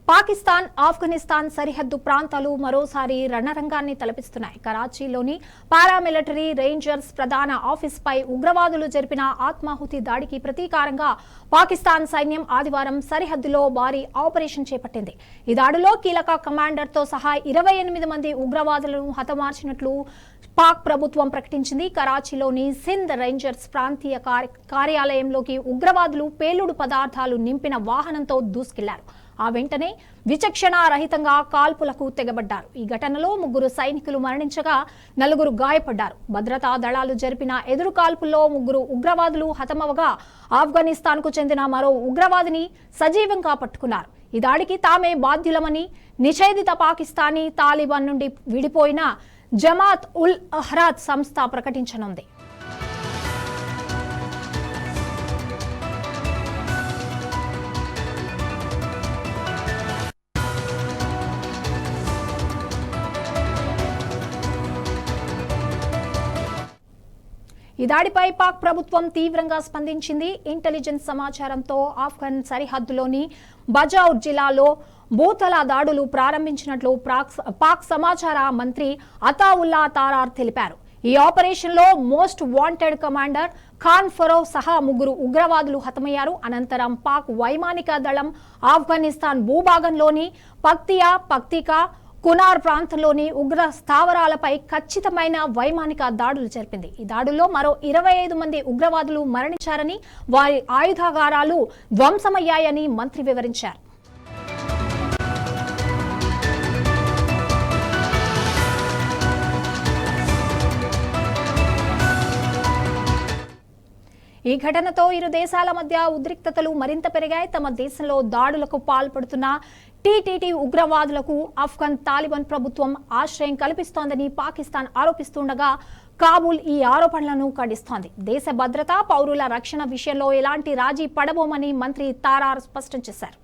పాకిస్తాన్ ఆఫ్ఘనిస్తాన్ సరిహద్దు ప్రాంతాలు మరోసారి రణరంగాన్ని తలపిస్తున్నాయి. కరాచీలోని పారామిలిటరీ రేంజర్స్ ప్రధాన ఆఫీస్పై ఉగ్రవాదులు జరిపిన ఆత్మాహుతి దాడికి ప్రతీకారంగా పాకిస్తాన్ సైన్యం ఆదివారం సరిహద్దులో భారీ ఆపరేషన్ చేపట్టింది. ఈ దాడిలో కీలక కమాండర్తో సహా 28 మంది ఉగ్రవాదులను హతమార్చినట్లు పాక్ ప్రభుత్వం ప్రకటించింది. కరాచీలోని సింధ్ రేంజర్స్ ప్రాంతీయ కార్యాలయంలోకి ఉగ్రవాదులు పేలుడు పదార్థాలు నింపిన వాహనంతో దూసుకెళ్లారు. ఆ వెంటనే విచక్షణారహితంగా కాల్పులకు తెగబడ్డారు. ఈ ఘటనలో 3 సైనికులు మరణించగా 4 గాయపడ్డారు. భద్రతా దళాలు జరిపిన ఎదురు కాల్పుల్లో 3 ఉగ్రవాదులు హతమవగా ఆఫ్ఘనిస్తాన్కు చెందిన మరో ఉగ్రవాదిని సజీవంగా పట్టుకున్నారు. ఈ దాడికి తామే బాధ్యులమని నిషేధిత పాకిస్తానీ తాలిబాన్ నుండి విడిపోయిన జమాత్ ఉల్ అహ్రాద్ సంస్థ ప్రకటించనుంది. ఈ దాడిపై పాక్ ప్రభుత్వం తీవ్రంగా స్పందించింది. ఇంటెలిజెన్స్ సమాచారంతో ఆఫ్ఘన్ సరిహద్దులోని బజౌర్ జిల్లాలో బూతల దాడులు ప్రారంభించినట్లు పాక్ సమాచార మంత్రి అతావుల్లా తారార్ తెలిపారు. ఈ ఆపరేషన్లో మోస్ట్ వాంటెడ్ కమాండర్ ఖాన్ ఫరోహ్ సహా 3 ఉగ్రవాదులు హతమయ్యారు. అనంతరం పాక్ వైమానిక దళం ఆఫ్ఘనిస్తాన్ భూభాగంలోని పక్తికా కునార్ ప్రాంతంలోని ఉగ్ర స్థావరాలపై ఖచ్చితమైన వైమానిక దాడులు జరిపింది. ఈ దాడుల్లో మరో 25 మంది ఉగ్రవాదులు మరణించారని, వారి ఆయుధాగారాలు ధ్వంసమయ్యాయని మంత్రి వివరించారు. ఈ ఘటనతో ఇరు దేశాల మధ్య ఉద్రిక్తతలు మరింత పెరిగాయి. తమ దేశంలో దాడులకు పాల్పడుతున్న టీటీటీ ఉగ్రవాదులకు ఆఫ్ఘన్ తాలిబాన్ ప్రభుత్వం ఆశ్రయం కల్పిస్తోందని పాకిస్తాన్ ఆరోపిస్తుండగా కాబూల్ ఈ ఆరోపణలను ఖండిస్తోంది. దేశ భద్రత, పౌరుల రక్షణ విషయంలో ఎలాంటి రాజీ పడబోమని మంత్రి తారార్ స్పష్టం చేశారు.